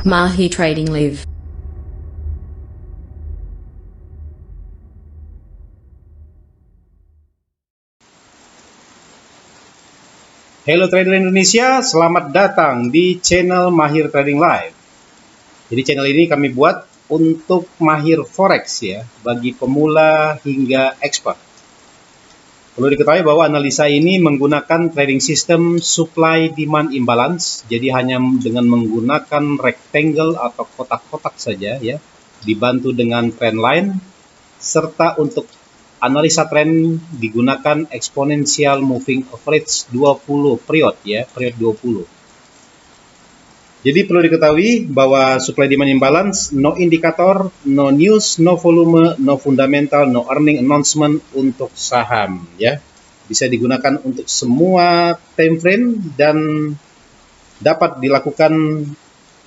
Mahi Trading Live. Halo trader Indonesia, selamat datang di channel Mahir Trading Live. Jadi channel ini kami buat untuk mahir forex ya, bagi pemula hingga expert. Perlu diketahui bahwa analisa ini menggunakan trading system supply demand imbalance. Jadi hanya dengan menggunakan rectangle atau kotak-kotak saja ya, dibantu dengan trend line, serta untuk analisa tren digunakan exponential moving average 20 period ya, period 20. Jadi perlu diketahui bahwa supply demand imbalance, no indikator, no news, no volume, no fundamental, no earning announcement untuk saham ya. Bisa digunakan untuk semua time frame dan dapat dilakukan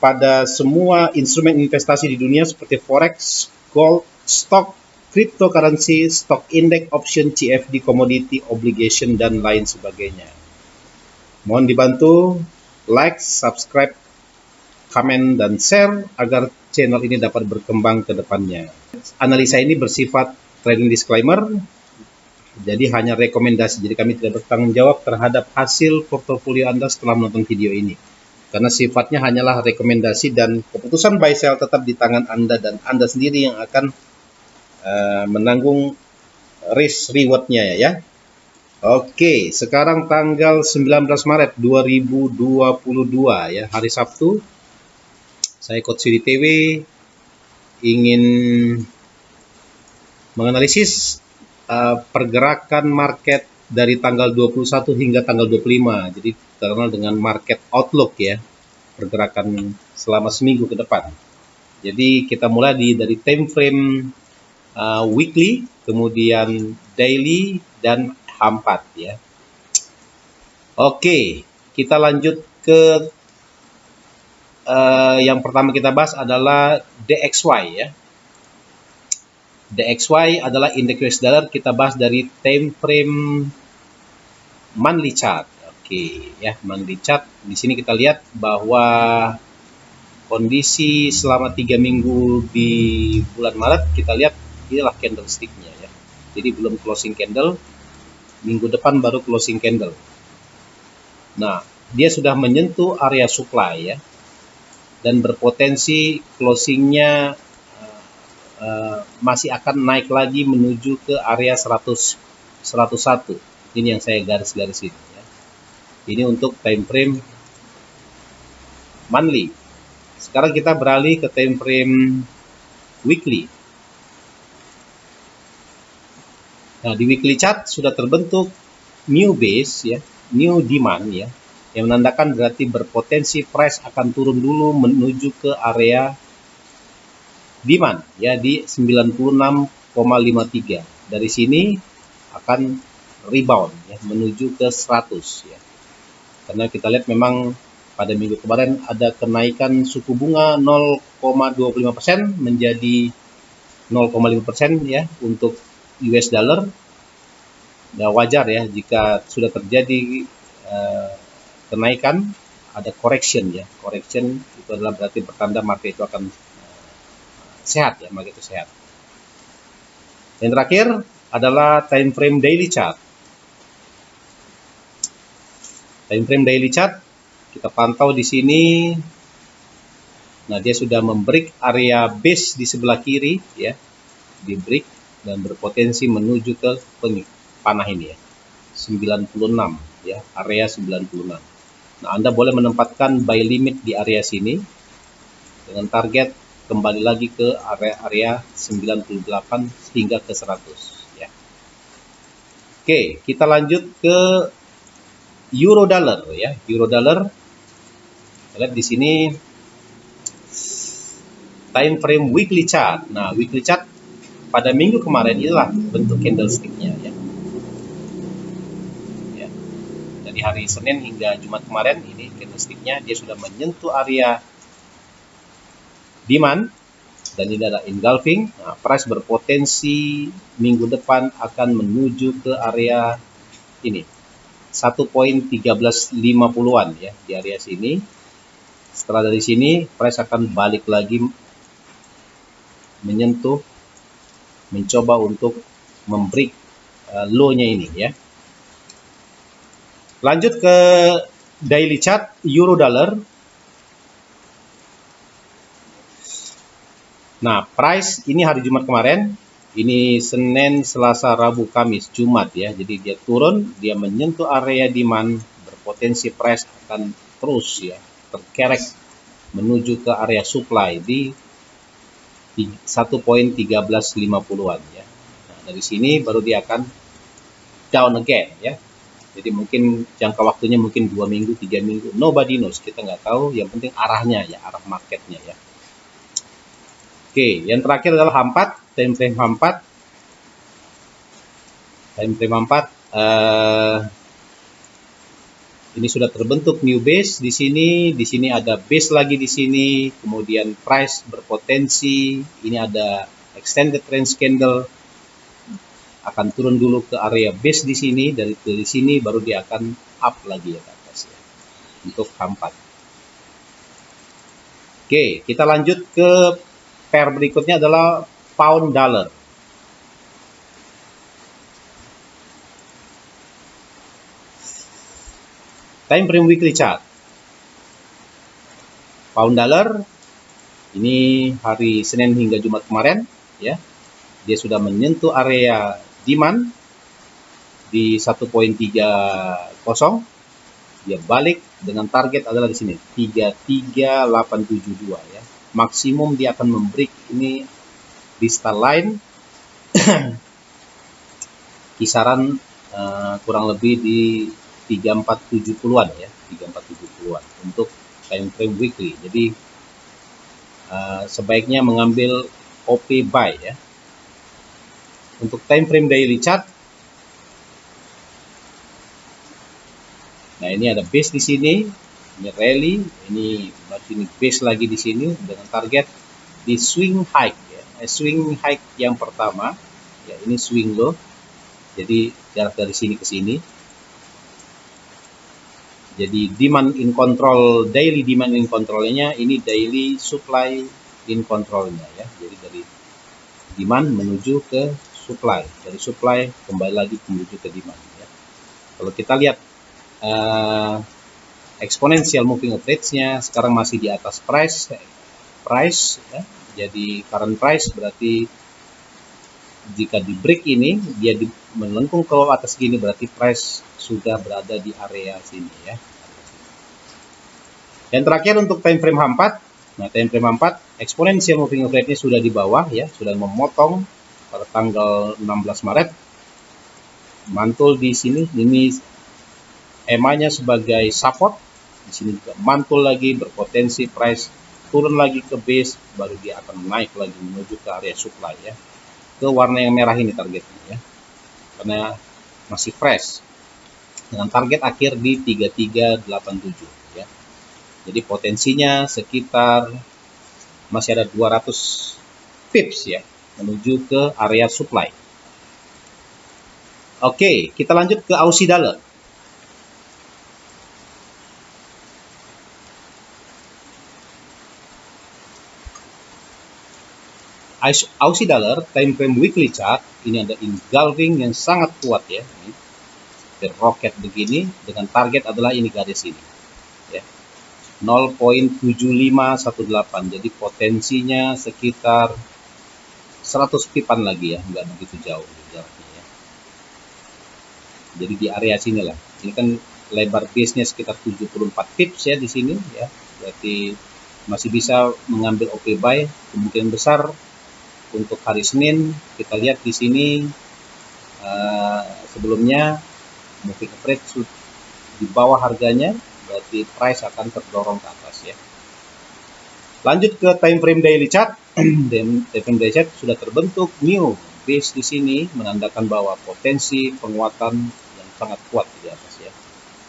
pada semua instrumen investasi di dunia seperti forex, gold, stock, cryptocurrency, stock index, option, CFD, commodity, obligation, dan lain sebagainya. Mohon dibantu like, subscribe, komen, dan share agar channel ini dapat berkembang ke depannya. Analisa ini bersifat trading disclaimer, jadi hanya rekomendasi. Jadi kami tidak bertanggung jawab terhadap hasil portofolio Anda setelah menonton video ini. Karena sifatnya hanyalah rekomendasi dan keputusan buy sell tetap di tangan Anda dan Anda sendiri yang akan menanggung risk rewardnya ya. Oke, sekarang tanggal 19 Maret 2022 ya, hari Sabtu. Saya Coach CDTW ingin menganalisis pergerakan market dari tanggal 21 hingga tanggal 25. Jadi terkenal dengan market outlook ya, pergerakan selama seminggu ke depan. Jadi kita mulai dari time frame weekly, kemudian daily, dan H4 ya. Oke, kita lanjut ke yang pertama kita bahas adalah DXY ya. DXY adalah indeks US dollar, kita bahas dari time frame monthly chart. Oke ya, monthly chart. Di sini kita lihat bahwa kondisi selama 3 minggu di bulan Maret, kita lihat inilah candlestick-nya ya. Jadi belum closing candle, minggu depan baru closing candle. Nah, dia sudah menyentuh area supply ya, dan berpotensi closingnya masih akan naik lagi menuju ke area 101. Ini yang saya garis-garis ini ya. Ini untuk time frame monthly. Sekarang kita beralih ke time frame weekly. Nah, di weekly chart sudah terbentuk new base ya, new demand ya, yang menandakan berarti berpotensi price akan turun dulu menuju ke area demand ya di 96,53. Dari sini akan rebound ya menuju ke 100 ya. Karena kita lihat memang pada minggu kemarin ada kenaikan suku bunga 0,25% menjadi 0,5% ya untuk US dollar. Ya, wajar ya jika sudah terjadi kenaikan, ada correction ya. Correction itu adalah berarti pertanda market itu akan sehat ya, market itu sehat. Yang terakhir adalah time frame daily chart. Time frame daily chart kita pantau di sini. Nah, dia sudah membreak area base di sebelah kiri ya, di break dan berpotensi menuju ke panah ini ya, 96 ya, area 96. Nah, Anda boleh menempatkan buy limit di area sini dengan target kembali lagi ke area 98 hingga ke 100 ya. Oke, kita lanjut ke euro dollar ya. Euro dollar, lihat di sini time frame weekly chart. Nah, weekly chart pada minggu kemarin inilah bentuk candlestick-nya ya. Ya. Dari hari Senin hingga Jumat kemarin ini candlestick-nya dia sudah menyentuh area demand dan ini adalah engulfing. Nah, price berpotensi minggu depan akan menuju ke area ini 1.1350-an ya, di area sini. Setelah dari sini price akan balik lagi menyentuh, mencoba untuk membreak low-nya ini ya. Lanjut ke daily chart euro dollar. Nah, price ini hari Jumat kemarin, ini Senin, Selasa, Rabu, Kamis, Jumat ya. Jadi dia turun, dia menyentuh area demand, berpotensi price akan terus ya terkerek menuju ke area supply di 1.1350-an ya. Nah, dari sini baru dia akan down again ya. Jadi mungkin jangka waktunya mungkin 2 minggu, 3 minggu, nobody knows, kita nggak tahu. Yang penting arahnya ya, arah marketnya ya. Oke, yang terakhir adalah H4, time frame H4. Time frame H4 ini sudah terbentuk new base di sini ada base lagi di sini, kemudian price berpotensi, ini ada extended range candle akan turun dulu ke area base di sini, dari sini baru dia akan up lagi ya ke atas ya. Untuk H4. Oke, kita lanjut ke pair berikutnya adalah pound dollar. Time frame weekly chart. Pound dollar ini hari Senin hingga Jumat kemarin ya. Dia sudah menyentuh area demand di 1.30. Dia balik dengan target adalah di sini 33872 ya. Maksimum dia akan membreak ini crystal line kisaran kurang lebih di 3470-an ya, 3470-an untuk time frame weekly. Jadi sebaiknya mengambil OP buy ya. Untuk time frame daily chart, nah ini ada base di sini, ini rally, ini berarti ini base lagi di sini dengan target di swing high ya. Swing high yang pertama ya, ini swing low. Jadi jarak dari sini ke sini. Jadi demand in control, daily demand in controlnya ini daily supply in controlnya ya. Jadi dari demand menuju ke supply, dari supply kembali lagi menuju ke demand ya. Kalau kita lihat exponential moving average-nya sekarang masih di atas price ya. Jadi current price berarti jika di break ini dia melengkung ke atas gini, berarti price sudah berada di area sini ya. Yang terakhir untuk time frame H4. Nah, time frame H4 exponential moving average-nya sudah di bawah ya, sudah memotong pada tanggal 16 Maret. Mantul di sini, ini EMA-nya sebagai support. Di sini juga mantul lagi, berpotensi price turun lagi ke base, baru dia akan naik lagi menuju ke area supply ya. Ke warna yang merah ini targetnya ya. Karena masih fresh. Dengan target akhir di 3387 ya. Jadi potensinya sekitar masih ada 200 pips ya menuju ke area supply. Oke, kita lanjut ke Aussie dollar. Aussie dollar time frame weekly chart ini ada engulfing yang sangat kuat ya, ini roket begini dengan target adalah ini garis ini ya, 0.7518. Jadi potensinya sekitar 100 pipan lagi ya, nggak begitu jauh jaraknya ya. Jadi di area sini lah, ini kan lebar base nya sekitar 74 pips ya di sini ya, berarti masih bisa mengambil OP buy. Kemungkinan besar untuk hari Senin kita lihat di sini sebelumnya moving average di bawah harganya, berarti price akan terdorong ke atas ya. Lanjut ke time frame daily chart. Time frame daily chart sudah terbentuk new base di sini, menandakan bahwa potensi penguatan yang sangat kuat di atas ya.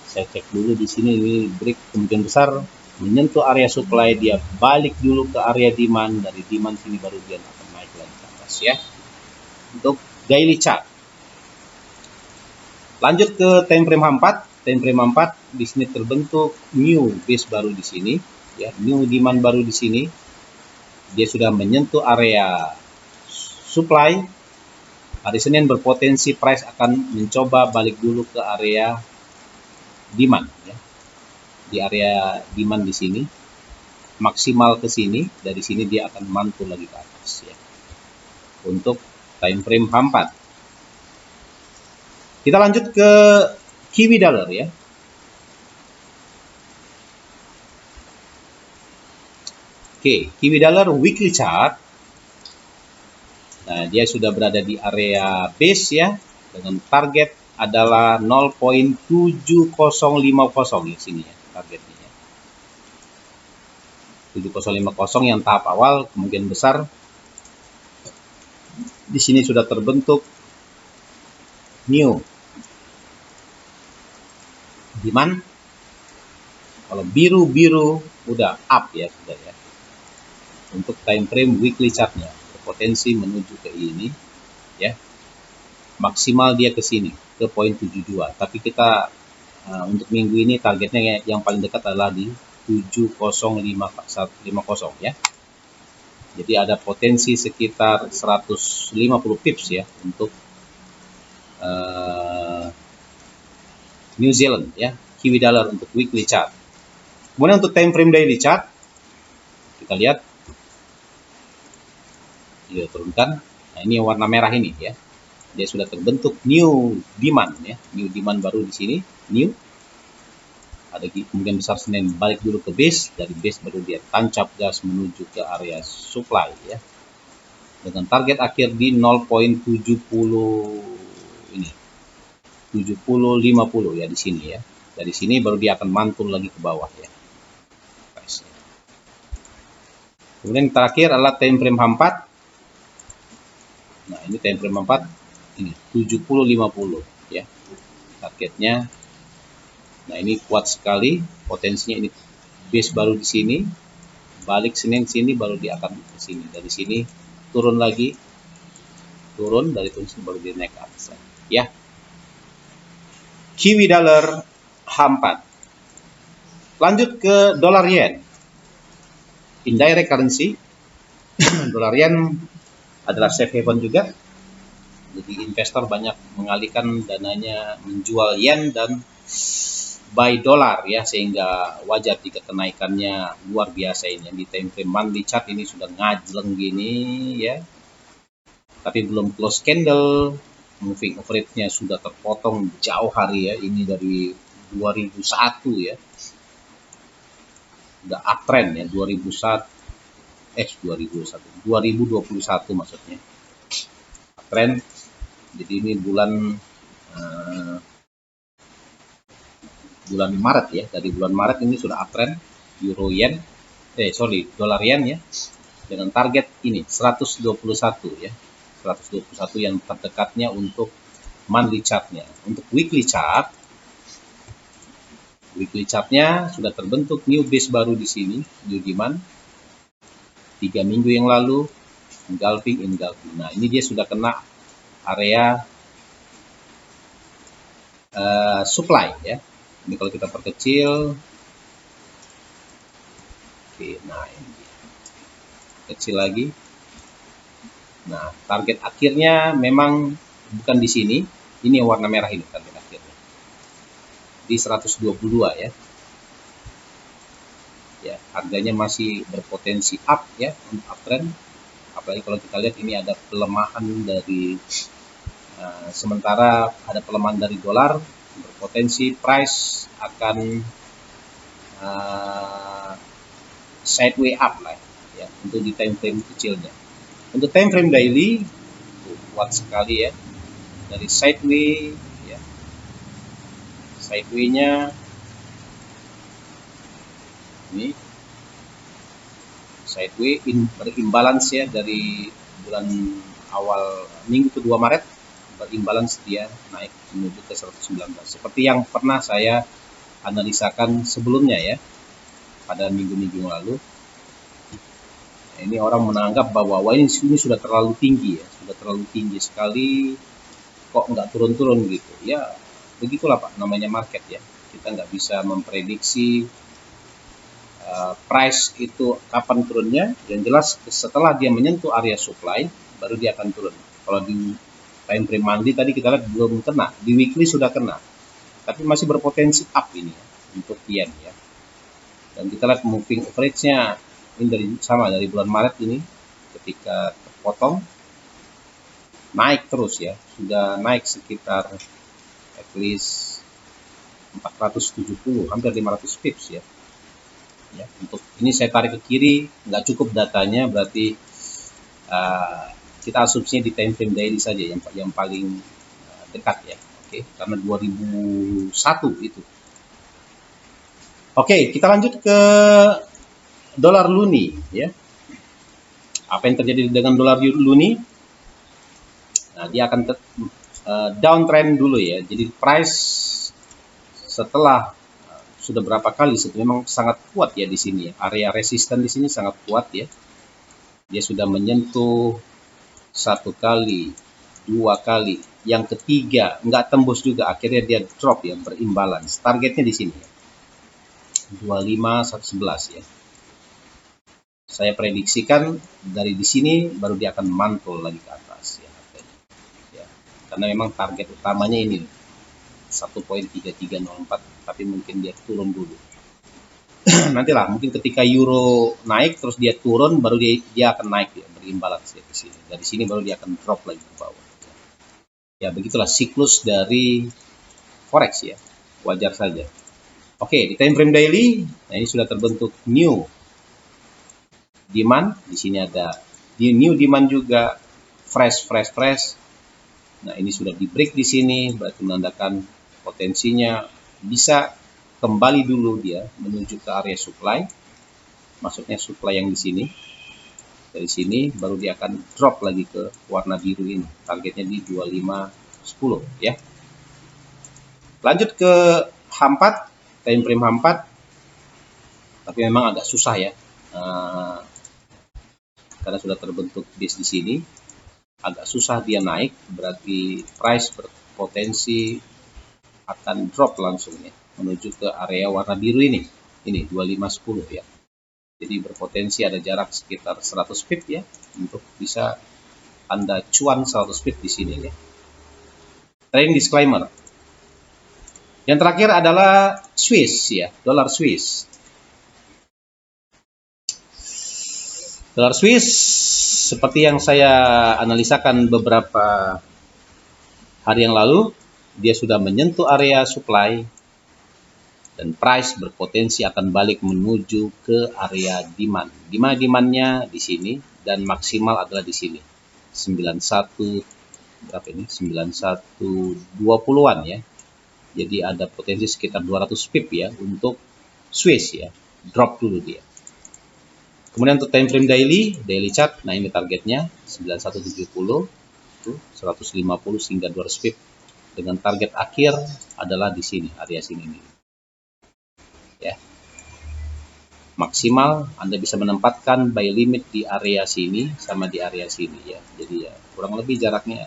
Saya cek dulu di sini, ini break kemungkinan besar menyentuh area supply, dia balik dulu ke area demand, dari demand sini baru dia akan naik lagi ke atas ya. Untuk daily chart. Lanjut ke time frame H4. Time frame H4 di sini terbentuk new base baru di sini ya, new demand baru di sini. Dia sudah menyentuh area supply. Hari Senin berpotensi price akan mencoba balik dulu ke area demand, ya. Di area demand di sini maksimal ke sini, dari sini dia akan mantul lagi ke atas, ya. Untuk time frame H4. Kita lanjut ke Kiwi Dollar, ya. Oke, Kiwi Dollar weekly chart. Nah, dia sudah berada di area base, ya, dengan target adalah 0.7050 di sini, ya, targetnya, ya. 7050 yang tahap awal, kemungkinan besar di sini sudah terbentuk new demand. Kalau biru-biru udah up, ya, sudah, ya. Untuk time frame weekly chartnya berpotensi menuju ke ini, ya. Maksimal dia ke sini ke poin 72, tapi kita untuk minggu ini targetnya yang paling dekat adalah di 70550, ya. Jadi ada potensi sekitar 150 pips, ya, untuk New Zealand, ya, Kiwi Dollar untuk weekly chart. Kemudian untuk time frame daily chart, kita lihat dia turunkan. Nah, ini yang warna merah ini, ya. Dia sudah terbentuk new demand, ya, new demand baru di sini, new. Ada kemungkinan besar Senin balik dulu ke base, dari base baru dia tancap gas menuju ke area supply, ya. Dengan target akhir di 0.70 ini. 7050, ya, di sini, ya. Dari sini baru dia akan mantul lagi ke bawah, ya. Kemudian terakhir adalah time frame H4. Nah, ini time frame H4 ini 7050, ya. Targetnya. Nah, ini kuat sekali potensinya, ini base baru di sini, balik Senin sini baru dia akan ke sini. Dari sini turun lagi. Turun dari sini baru dia naik ke atas, ya. Kiwi Dollar H4. Lanjut ke dolar yen. Indirect currency. Dolar yen adalah safe haven juga. Jadi investor banyak mengalihkan dananya menjual yen dan buy dolar, ya, sehingga wajar jika kenaikannya luar biasa ini. Di time frame monthly chart ini sudah ngajleng gini, ya. Tapi belum close candle. Moving average-nya sudah terpotong jauh hari, ya. Ini dari 2001, ya. Udah uptrend, ya, 2021 maksudnya. Uptrend. Jadi ini bulan Maret, ya. Dari bulan Maret ini sudah uptrend dolar yen, ya. Dengan target ini 121, ya. 121 yang terdekatnya untuk monthly chartnya. Untuk weekly chartnya sudah terbentuk new base baru di sini, new demand. 3 minggu yang lalu engulfing. Nah, ini dia sudah kena area supply, ya. Ini kalau kita perkecil, oke, nah ini kecil lagi. Nah, target akhirnya memang bukan di sini. Ini yang warna merah ini target akhirnya. Di 122, ya. Ya, harganya masih berpotensi up, ya, untuk uptrend. Apalagi kalau kita lihat ini ada pelemahan dari sementara ada pelemahan dari dolar, berpotensi price akan sideways up lah, ya, untuk di time frame kecilnya. Untuk time frame daily kuat sekali, ya, dari sideways, ya. Sideway-nya ini sideways berimbalans, ya, dari bulan awal minggu kedua Maret berimbalans, dia naik menuju ke 119 seperti yang pernah saya analisakan sebelumnya, ya, pada minggu-minggu yang lalu. Nah, ini orang menganggap bahwa ini sudah terlalu tinggi, ya, sudah terlalu tinggi sekali, kok nggak turun-turun gitu. Ya, begitulah Pak, namanya market, ya. Kita nggak bisa memprediksi price itu kapan turunnya. Yang jelas setelah dia menyentuh area supply baru dia akan turun. Kalau di time frame monthly tadi kita lihat belum kena, di weekly sudah kena, tapi masih berpotensi up ini ya, untuk yen ya. Dan kita lihat moving average-nya ini dari bulan Maret ini, ketika terpotong naik terus ya, sudah naik sekitar at least 470, hampir 500 pips ya. Ya, untuk ini saya tarik ke kiri, nggak cukup datanya, berarti kita asumsinya di time frame daily saja yang paling dekat ya. Oke, karena 2001 itu. Oke, kita lanjut ke dolar luni ya. Apa yang terjadi dengan dolar luni? Nah, dia akan downtrend dulu ya. Jadi price setelah sudah berapa kali memang sangat kuat ya di sini ya. Area resisten di sini sangat kuat ya. Dia sudah menyentuh 1 kali, 2 kali, yang ketiga nggak tembus juga, akhirnya dia drop ya, berimbalance. Targetnya di sini ya, 25 111 ya. Saya prediksikan dari di sini baru dia akan mantul lagi ke atas ya, ya. Karena memang target utamanya ini 1.3304, tapi mungkin dia turun dulu. Nantilah mungkin ketika euro naik terus dia turun, baru dia akan naik ya, berimbalance ya ke sini. Dari sini baru dia akan drop lagi ke bawah. Ya begitulah siklus dari forex ya, wajar saja. Oke, di time frame daily, nah ini sudah terbentuk new demand. Di sini ada di new demand juga, fresh. Nah ini sudah di break di sini, berarti menandakan potensinya bisa kembali dulu dia menuju ke area supply, maksudnya supply yang di sini. Dari sini baru dia akan drop lagi ke warna biru ini, targetnya di 2510 ya. Lanjut ke H4, time frame H4, tapi memang agak susah ya, karena sudah terbentuk base di sini, agak susah dia naik, berarti price berpotensi akan drop langsung ya, menuju ke area warna biru ini 2510 ya. Jadi berpotensi ada jarak sekitar 100 pip ya, untuk bisa Anda cuan 100 pip di sini ya. Trading disclaimer. Yang terakhir adalah Swiss ya, dolar Swiss. Dolar Swiss seperti yang saya analisakan beberapa hari yang lalu, dia sudah menyentuh area supply dan price berpotensi akan balik menuju ke area demand. Di mana demandnya di sini dan maksimal adalah di sini 91 berapa ini 9120-an ya. Jadi ada potensi sekitar 200 pip ya untuk Swiss ya, drop dulu dia. Kemudian untuk time frame daily chart, nah ini targetnya 9170 itu 150 hingga 200 pip, dengan target akhir adalah di sini, area sini nih. Ya. Maksimal Anda bisa menempatkan buy limit di area sini sama di area sini ya. Jadi ya kurang lebih jaraknya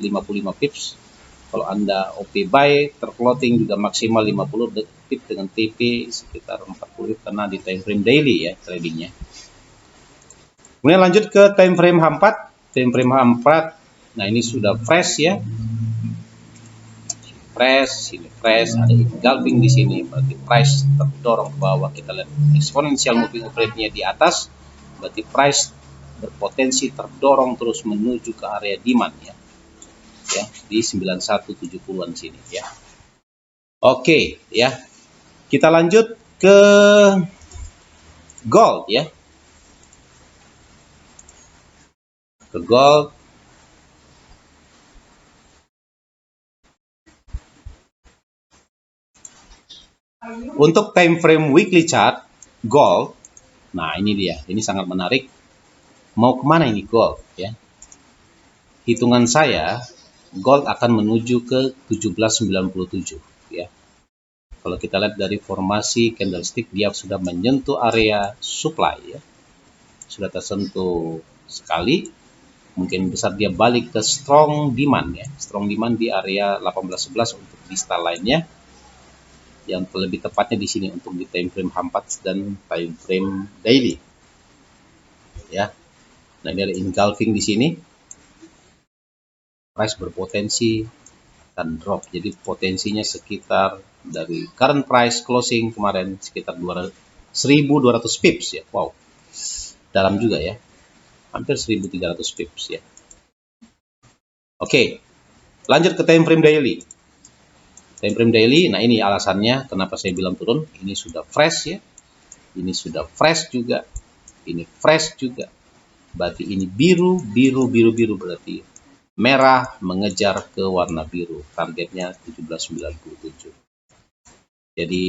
55 pips. Kalau Anda OP buy terfloating juga maksimal 50 pip dengan TP sekitar 40 karena di time frame daily ya tradingnya. Kemudian lanjut ke time frame H4. Time frame H4, nah ini sudah fresh ya. Sini fresh, ada engulfing di sini, berarti price terdorong ke bawah. Kita lihat exponential moving average-nya di atas, berarti price berpotensi terdorong terus menuju ke area demand ya. Ya, di 9170-an sini ya. Oke, ya. Kita lanjut ke gold ya. Ke gold. Untuk time frame weekly chart gold, nah ini dia, ini sangat menarik. Mau kemana ini gold ya? Hitungan saya, gold akan menuju ke 1797 ya. Kalau kita lihat dari formasi candlestick, dia sudah menyentuh area supply ya, sudah tersentuh sekali. Mungkin besar dia balik ke strong demand ya, strong demand di area 1811 untuk vista lainnya. yang lebih tepatnya di sini untuk di time frame H4 dan time frame daily. Ya. Nah, ini ada engulfing di sini. Price berpotensi akan drop. Jadi potensinya sekitar dari current price closing kemarin sekitar 1.200 pips ya. Wow. Dalam juga ya. Hampir 1.300 pips ya. Oke. Lanjut ke time frame daily. Time frame daily, nah ini alasannya kenapa saya bilang turun. Ini sudah fresh ya. Ini sudah fresh juga. Ini fresh juga. Berarti ini biru berarti merah mengejar ke warna biru. Targetnya 1797. Jadi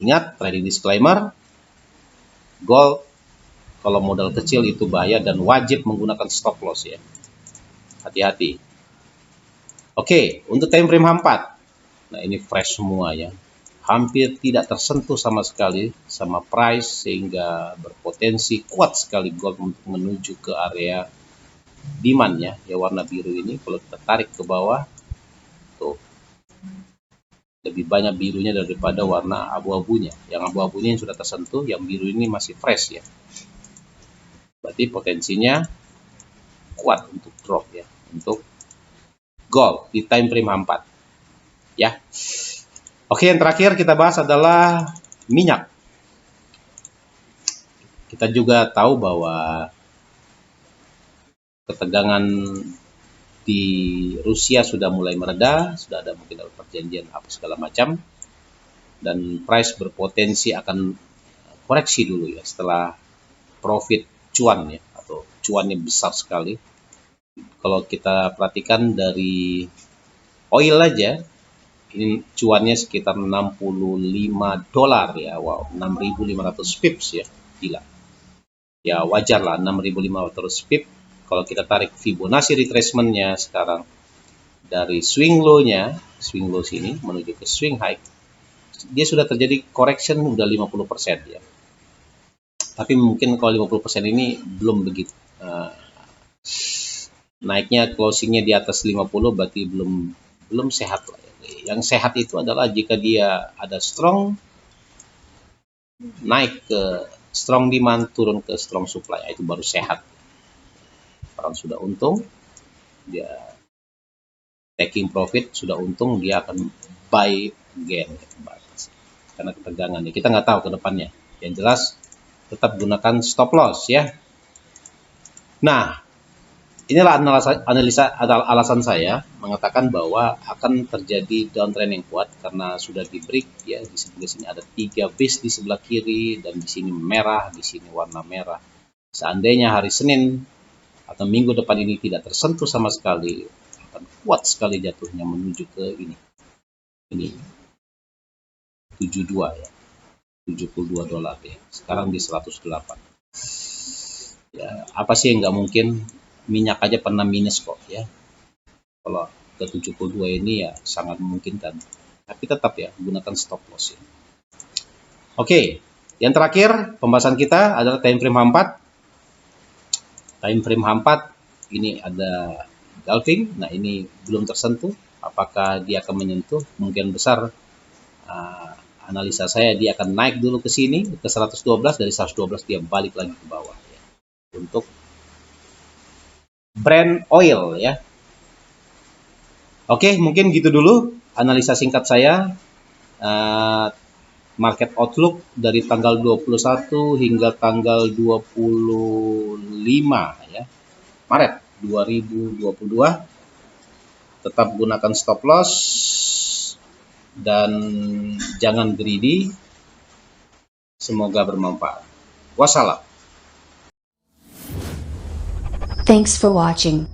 ingat trading disclaimer, gold kalau modal kecil itu bahaya dan wajib menggunakan stop loss ya. Hati-hati. Oke, untuk time frame H4. Nah, ini fresh semua ya. Hampir tidak tersentuh sama sekali sama price sehingga berpotensi kuat sekali gold untuk menuju ke area demand ya warna biru ini. Kalau kita tarik ke bawah tuh lebih banyak birunya daripada warna abu-abunya. Yang abu-abunya yang sudah tersentuh, yang biru ini masih fresh ya. Berarti potensinya kuat untuk drop ya, untuk gold di time frame H4 ya. Oke, yang terakhir kita bahas adalah minyak. Kita juga tahu bahwa ketegangan di Rusia sudah mulai mereda, sudah ada mungkin perjanjian apa segala macam, dan price berpotensi akan koreksi dulu ya setelah profit cuan ya, atau cuannya besar sekali. Kalau kita perhatikan dari oil aja, ini cuannya sekitar $65 ya, wow, 6.500 pips ya, gila. Ya wajar lah 6.500 pips. Kalau kita tarik Fibonacci retracement-nya sekarang dari swing low-nya, swing low sini menuju ke swing high, dia sudah terjadi correction udah 50% ya. Tapi mungkin kalau 50% ini belum begitu. Naiknya closingnya di atas 50 berarti belum sehat lah. Yang sehat itu adalah jika dia ada strong naik ke strong demand, turun ke strong supply, itu baru sehat. Orang sudah untung, dia taking profit, sudah untung, dia akan buy again karena ketegangan. Kita nggak tahu ke depannya. Yang jelas tetap gunakan stop loss ya. Nah, inilah alasan saya mengatakan bahwa akan terjadi downtrend yang kuat karena sudah di break ya. Di sebelah sini ada 3 base di sebelah kiri dan di sini merah, di sini warna merah. Seandainya hari Senin atau minggu depan ini tidak tersentuh sama sekali, akan kuat sekali jatuhnya menuju ke ini 72 ya, $72 ya. Sekarang di 108. Ya, apa sih yang nggak mungkin? Minyak aja pernah minus kok ya. Kalau ke 72 ini ya sangat memungkinkan. Tapi tetap ya gunakan stop loss ya. Oke, yang terakhir pembahasan kita adalah time frame H4. Time frame H4 ini ada engulfing. Nah, ini belum tersentuh. Apakah dia akan menyentuh? Kemungkinan besar analisa saya dia akan naik dulu ke sini ke 112, dari 112 dia balik lagi ke bawah ya. Untuk Brent oil ya. Oke, mungkin gitu dulu analisa singkat saya. Market outlook dari tanggal 21 hingga tanggal 25 ya, Maret 2022. Tetap gunakan stop loss dan jangan greedy. Semoga bermanfaat. Wassalam. Thanks for watching.